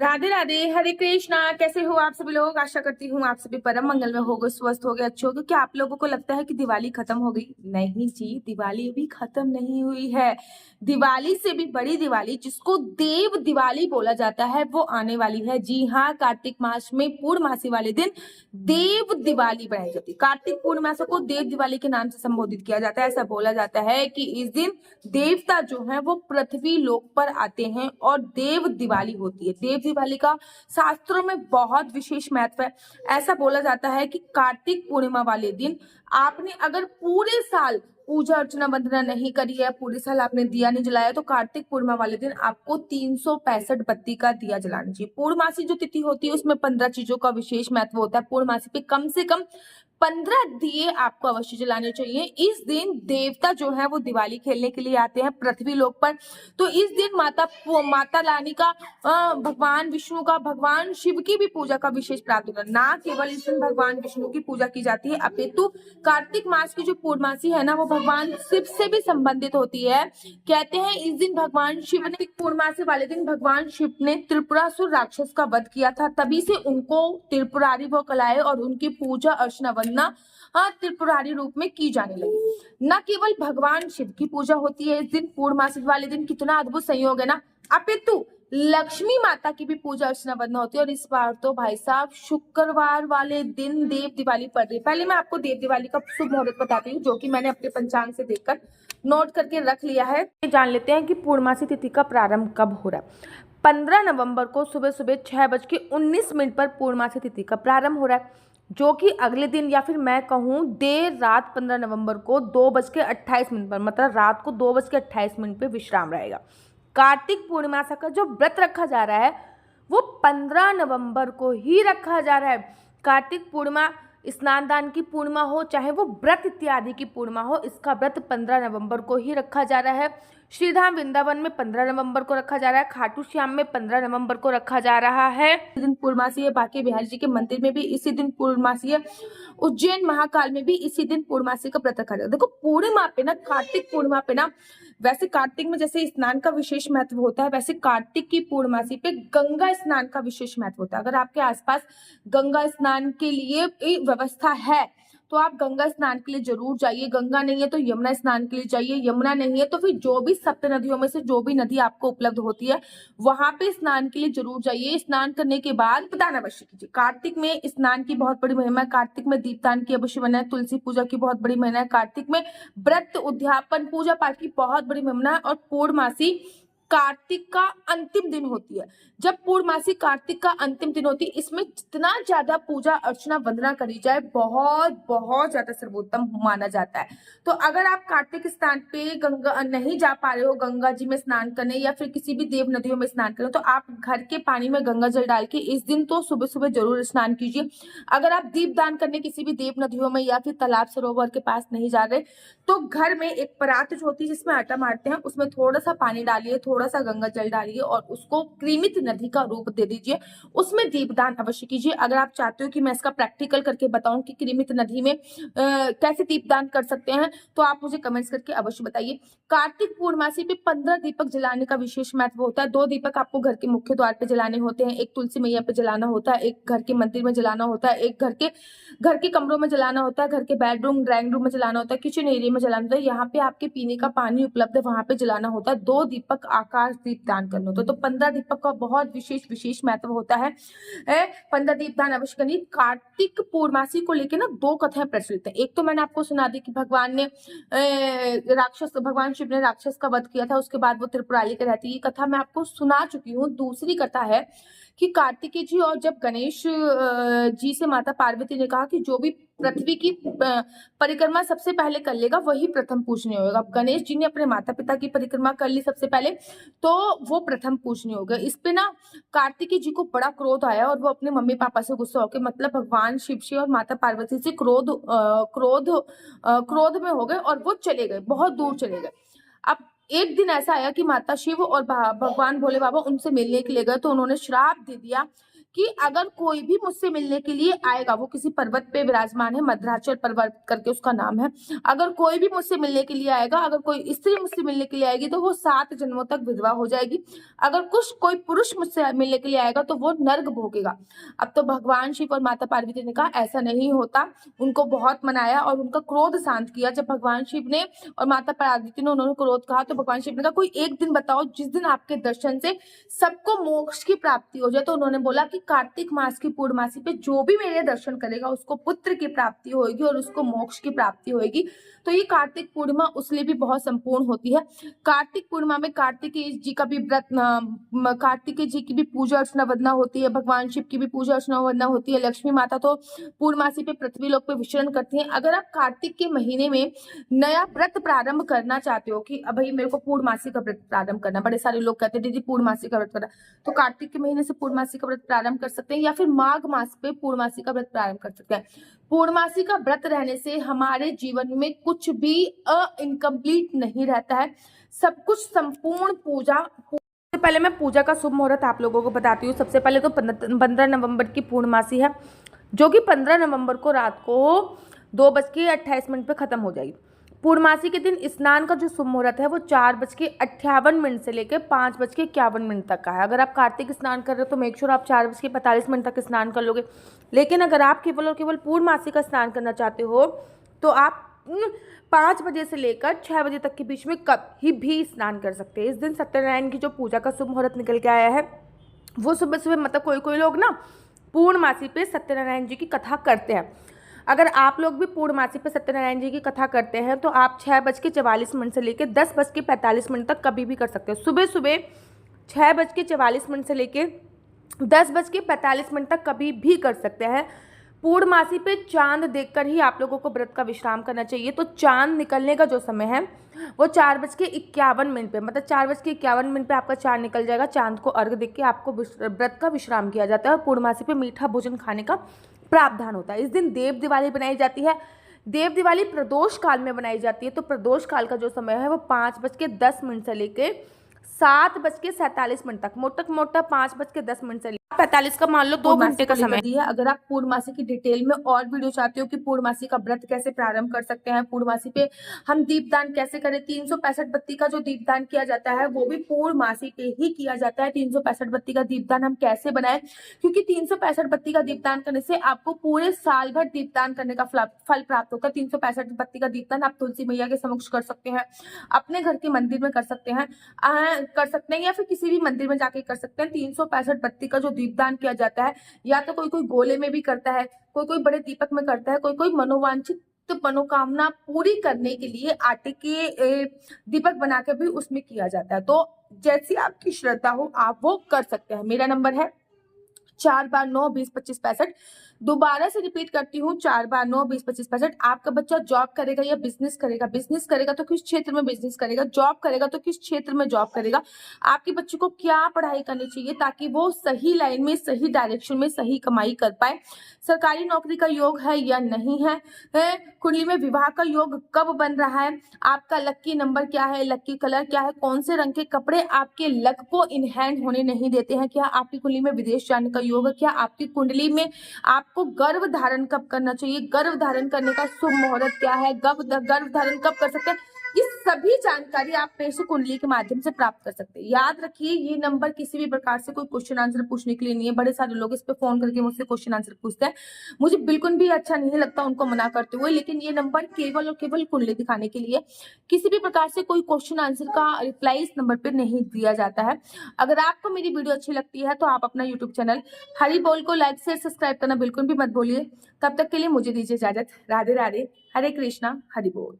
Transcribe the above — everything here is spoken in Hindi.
राधे राधे, हरे कृष्णा। कैसे हो आप सभी लोग? आशा करती हूँ आप सभी परम मंगल में होगे, स्वस्थ होगे, अच्छे होगे। क्या आप लोगों को लगता है कि दिवाली खत्म हो गई? नहीं जी, दिवाली अभी खत्म नहीं हुई है। दिवाली से भी बड़ी दिवाली, जिसको देव दिवाली बोला जाता है, वो आने वाली है। जी हाँ, कार्तिक मास में पूर्णमासी वाले दिन देव दिवाली बनाई जाती है। कार्तिक पूर्णिमासा को देव दिवाली के नाम से संबोधित किया जाता है। ऐसा बोला जाता है कि इस दिन देवता जो है वो पृथ्वी लोक पर आते हैं और देव दिवाली होती है। देव दिवाली का शास्त्रों में बहुत विशेष महत्व है। ऐसा बोला जाता है कि कार्तिक पूर्णिमा वाले दिन आपने अगर पूरे साल पूजा अर्चना वंदना नहीं करी है, पूरे साल आपने दिया नहीं जलाया, तो कार्तिक पूर्णिमा वाले दिन आपको 365 बत्ती का दिया जलाना चाहिए। पूर्णमासी जो तिथि होती है उसमें 15 चीजों का विशेष महत्व होता है। पूर्णमासी पे कम से कम 15 दिए आपको अवश्य जलाने चाहिए। इस दिन देवता जो है वो दिवाली खेलने के लिए आते हैं पृथ्वी लोक पर। तो इस दिन माता रानी का, भगवान विष्णु का, भगवान शिव की भी पूजा का विशेष प्रावधान है। ना केवल इस दिन भगवान विष्णु की पूजा की जाती है, अपितु कार्तिक मास की जो पूर्णमासी है ना, वो भगवान शिव से भी संबंधित होती है। कहते हैं इस दिन भगवान शिव ने, पूर्णमासी वाले दिन भगवान शिव ने त्रिपुरासुर राक्षस का वध किया था। तभी से उनको त्रिपुरारी वो कलाए और उनकी पूजा अर्चना वंदना त्रिपुरारी रूप में की जाने लगी। न केवल भगवान शिव की पूजा होती है इस दिन, पूर्णमासी वाले दिन, कितना अद्भुत संयोग है ना, अपितु लक्ष्मी माता की भी पूजा अर्चना वंदना होती है। और इस बार तो भाई साहब शुक्रवार वाले दिन देव दिवाली पड़ रही है। पहले मैं आपको देव दिवाली का शुभ मुहूर्त बताती हूँ, जो कि मैंने अपने पंचांग से देखकर नोट करके रख लिया है। जान लेते हैं कि पूर्णमासी तिथि का प्रारंभ कब हो रहा है। 15 नवंबर को सुबह सुबह 6:19 पर पूर्णमासी तिथि का प्रारंभ हो रहा है, जो कि अगले दिन या फिर मैं कहूँ देर रात 15 नवंबर को 2:28 पर, मतलब रात को 2:28 पे विश्राम रहेगा। कार्तिक पूर्णिमा का जो व्रत रखा जा रहा है वो 15 नवंबर को ही रखा जा रहा है। कार्तिक पूर्णिमा स्नान दान की पूर्णिमा हो, चाहे वो व्रत इत्यादि की पूर्णिमा हो, इसका व्रत 15 नवंबर को ही रखा जा रहा है। श्रीधाम वृंदावन में 15 नवंबर को रखा जा रहा है। खाटू श्याम में 15 नवंबर को रखा जा रहा है। इस दिन पूर्णमासी है। बांके बिहारी जी के मंदिर में भी इसी दिन पूर्णमासी है। उज्जैन महाकाल में भी इसी दिन पूर्णमासी का व्रत रखा जाता है। देखो पूर्णिमा पे ना, कार्तिक पूर्णिमा पे ना, वैसे कार्तिक में जैसे स्नान का विशेष महत्व होता है, वैसे कार्तिक की पूर्णमासी पे गंगा स्नान का विशेष महत्व होता है। अगर आपके आसपास गंगा स्नान के लिए व्यवस्था है तो आप गंगा स्नान के लिए जरूर जाइए। गंगा नहीं है तो यमुना स्नान के लिए जाइए। यमुना नहीं है तो फिर जो भी सप्त नदियों में से जो भी नदी आपको उपलब्ध होती है वहां पे स्नान के लिए जरूर जाइए। स्नान करने के बाद दान अवश्य कीजिए। कार्तिक में स्नान की बहुत बड़ी महिमा है। कार्तिक में दीपदान की अवश्य महिमा है। तुलसी पूजा की बहुत बड़ी महिमा है। कार्तिक में व्रत उद्यापन पूजा पाठ की बहुत बड़ी महिमा है। और पूर्णमासी कार्तिक का अंतिम दिन होती है। जब पूर्णमासी कार्तिक का अंतिम दिन होती है, इसमें जितना ज्यादा पूजा अर्चना वंदना करी जाए बहुत बहुत ज्यादा सर्वोत्तम माना जाता है। तो अगर आप कार्तिक स्नान पे गंगा नहीं जा पा रहे हो, गंगा जी में स्नान करने या फिर किसी भी देव नदियों में स्नान करने, तो आप घर के पानी में गंगा जल डाल के इस दिन तो सुबह सुबह जरूर स्नान कीजिए। अगर आप दीप दान करने किसी भी देव नदियों में या फिर तालाब सरोवर के पास नहीं जा रहे, तो घर में एक परात जो होती है जिसमें आटा मारते हैं, उसमें थोड़ा सा पानी डालिए, थोड़ा सा गंगा जल डालिए और उसको क्रीमित नदी का रूप दे दीजिए। उसमें दीपदान अवश्य कीजिए। अगर आप चाहते हो कि मैं इसका प्रैक्टिकल करके बताऊं कि क्रीमित नदी में कैसे दीपदान कर सकते हैं, तो आप मुझे कमेंट्स करके अवश्य बताइए। कार्तिक पूर्णमासी पे 15 दीपक जलाने का विशेष महत्व होता है। 2 दीपक आपको घर के मुख्य द्वार पे जलाने होते हैं। एक तुलसी मैया पे जलाना होता है, एक घर के मंदिर में जलाना होता है, एक घर के कमरों में जलाना होता है, घर के बेडरूम ड्राइंग रूम में जलाना होता है, किचन एरिया में जलाना होता है, यहाँ पे आपके पीने का पानी उपलब्ध है वहां पे जलाना होता है। 2 दीपक आकाश दीप दान करना होता है। तो 15 दीपक का बहुत विशेष महत्व होता है। 15 दीपदान अवश्य करिए। कार्तिक पूर्णमासी को लेकर ना 2 कथाएं प्रचलित है। एक तो मैंने आपको सुना दी कि भगवान शिव ने राक्षस का वध किया था, उसके बाद वो त्रिपुरारी के रहती है। ये कथा मैं आपको सुना चुकी हूँ। दूसरी कथा है कि कार्तिकेय जी और जब गणेश जी से माता पार्वती ने कहा कि जो भी पृथ्वी की परिक्रमा सबसे पहले कर लेगा वही प्रथम पूजनीय होगा। अब गणेश जी ने अपने माता पिता की परिक्रमा कर ली सबसे पहले, तो वो प्रथम पूजनीय हो गए। इस पे ना कार्तिकेय जी को बड़ा क्रोध आया और वो अपने मम्मी पापा से गुस्सा होकर, मतलब भगवान शिव जी और माता पार्वती से क्रोध में हो गए और वो चले गए, बहुत दूर चले गए। अब एक दिन ऐसा आया कि माता शिव और भगवान भोले बाबा उनसे मिलने के लिए गए, तो उन्होंने श्राप दे दिया कि अगर कोई भी मुझसे मिलने के लिए आएगा, वो किसी पर्वत पे विराजमान है, मद्राचल पर्वत करके उसका नाम है, अगर कोई भी मुझसे मिलने के लिए आएगा, अगर कोई स्त्री मुझसे मिलने के लिए आएगी तो वो 7 जन्मों तक विधवा हो जाएगी। अगर कुछ कोई पुरुष मुझसे मिलने के लिए आएगा तो वो नर्क भोगेगा। अब तो भगवान शिव और माता पार्वती ने कहा ऐसा नहीं होता, उनको बहुत मनाया और उनका क्रोध शांत किया। जब भगवान शिव ने और माता पार्वती ने उन्होंने क्रोध कहा तो भगवान शिव ने कहा कोई एक दिन बताओ जिस दिन आपके दर्शन से सबको मोक्ष की प्राप्ति हो जाए। तो उन्होंने बोला कि कार्तिक मास की पूर्णमासी पे जो भी मेरे दर्शन करेगा उसको पुत्र की प्राप्ति होगी और उसको मोक्ष की प्राप्ति होगी। तो ये कार्तिक पूर्णिमा उसलिए भी बहुत संपूर्ण होती है। कार्तिक पूर्णिमा में कार्तिकेय जी का भी व्रत, कार्तिकेय जी की भी पूजा अर्चना वंदना होती है, भगवान शिव की भी पूजा अर्चना वंदना होती है। लक्ष्मी माता तो पूर्णमासी पे पृथ्वी लोक पे विचरण करती हैं। अगर आप कार्तिक के महीने में नया व्रत प्रारंभ करना चाहते हो कि अब भाई मेरे को पूर्णमासी का व्रत प्रारंभ करना, बड़े सारे लोग कहते हैं दीदी पूर्णमासी का व्रत करना, तो कार्तिक के महीने से पूर्णमासी का व्रत प्रारंभ कर सकते हैं या फिर माघ मास पे पूर्णमासी का व्रत प्रारंभ कर सकते हैं। पूर्णमासी का व्रत रहने से हमारे जीवन में कुछ भी इनकम्प्लीट नहीं रहता है, सब कुछ संपूर्ण पूजा। सबसे पहले मैं पूजा का शुभ मुहूर्त आप लोगों को बताती हूँ। सबसे पहले तो 15 नवंबर की पूर्णमासी है, जो कि 15 नवंबर को रात को 2:28 पे खत्म हो जाएगी। पूर्णमासी के दिन स्नान का जो शुभ मुहूर्त है वो 4:58 से लेकर 5:51 तक का है। अगर आप कार्तिक स्नान कर रहे हो तो मेक श्योर आप 4:45 तक स्नान कर लोगे। लेकिन अगर आप केवल और केवल पूर्णमासी का स्नान करना चाहते हो तो आप 5 बजे से लेकर 6 बजे तक के बीच में कभी भी स्नान कर सकते हैं। इस दिन सत्यनारायण की जो पूजा का शुभ मुहूर्त निकल के आया है वो सुबह सुबह, मतलब कोई कोई लोग ना पूर्णमासी पे सत्यनारायण जी की कथा करते हैं। अगर आप लोग भी पूर्णमासी पे सत्यनारायण जी की कथा करते हैं तो आप 6:44 से लेकर 10:45 तक कभी भी कर सकते हो। सुबह सुबह 6:44 से लेकर 10:45 तक कभी भी कर सकते हैं। पूर्णमासी पे चांद देखकर ही आप लोगों को व्रत का विश्राम करना चाहिए। तो चांद निकलने का जो समय है वो 4:51 पे, मतलब 4:51 पे आपका चांद निकल जाएगा। चांद को अर्घ देख के आपको व्रत का विश्राम किया जाता है और पूर्णमासी पे मीठा भोजन खाने का प्रावधान होता है। इस दिन देव दिवाली बनाई जाती है। देव दिवाली प्रदोष काल में बनाई जाती है। तो प्रदोष काल का जो समय है वो 5:10 से लेके 7:47 तक, मोटा 5:10 से 45 का मान लो 2 घंटे का समय दिया। अगर आप पूर्णमासी की डिटेल में और वीडियो चाहते हो कि पूर्णमासी का व्रत कैसे प्रारंभ कर सकते हैं, पूर्णमासी पे हम दीपदान कैसे करें, 365 बत्ती का जो दीपदान किया जाता है वो भी पूर्णमासी पे ही किया जाता है। 365 बत्ती का दीपदान हम कैसे बनाएं, क्योंकि 365 बत्ती का दीपदान करने से आपको पूरे साल भर दीपदान करने का फल प्राप्त होता है। 365 बत्ती का दीपदान आप तुलसी मैया के समक्ष कर सकते हैं, अपने घर के मंदिर में कर सकते हैं या फिर किसी भी मंदिर में जाके कर सकते हैं। 365 बत्ती का जो दीपदान किया जाता है या तो कोई कोई गोले में भी करता है, कोई कोई बड़े दीपक में करता है, कोई कोई मनोवांछित मनोकामना पूरी करने के लिए आटे के दीपक बना के भी उसमें किया जाता है। तो जैसी आपकी श्रद्धा हो आप वो कर सकते हैं। मेरा नंबर है 4/9-20-25-65। दोबारा से रिपीट करती हूँ, 4/9-20-25-65। आपका बच्चा जॉब करेगा या बिजनेस करेगा, बिजनेस करेगा तो किस क्षेत्र में बिजनेस करेगा, जॉब करेगा तो किस क्षेत्र में जॉब करेगा, आपके बच्चे को क्या पढ़ाई करनी चाहिए ताकि वो सही लाइन में, सही डायरेक्शन में सही कमाई कर पाए, सरकारी नौकरी का योग है या नहीं है, कुंडली में विवाह का योग कब बन रहा है, आपका लक्की नंबर क्या है, लक्की कलर क्या है, कौन से रंग के कपड़े आपके लक को इन हैंड होने नहीं देते हैं, क्या आपकी कुंडली में विदेश जाने का योग है, क्या आपकी कुंडली में आपको गर्भ धारण कब करना चाहिए, गर्भ धारण करने का शुभ मुहूर्त क्या है, गर्भ धारण कब कर सकते हैं, ये सभी जानकारी आप मेष कुंडली के माध्यम से प्राप्त कर सकते हैं। याद रखिए ये नंबर किसी भी प्रकार से कोई क्वेश्चन आंसर पूछने के लिए नहीं है। बड़े सारे लोग इस पे फोन करके मुझसे क्वेश्चन आंसर पूछते हैं, मुझे बिल्कुल भी अच्छा नहीं लगता उनको मना करते हुए, लेकिन ये नंबर केवल और केवल कुंडली दिखाने के लिए, किसी भी प्रकार से कोई क्वेश्चन आंसर का रिप्लाई इस नंबर पर नहीं दिया जाता है। अगर आपको मेरी वीडियो अच्छी लगती है तो आप अपना यूट्यूब चैनल हरी बोल को लाइक शेयर सब्सक्राइब करना बिल्कुल भी मत भूलिए। तब तक के लिए मुझे दीजिए इजाजत। राधे राधे, हरे कृष्णा, हरि बोल।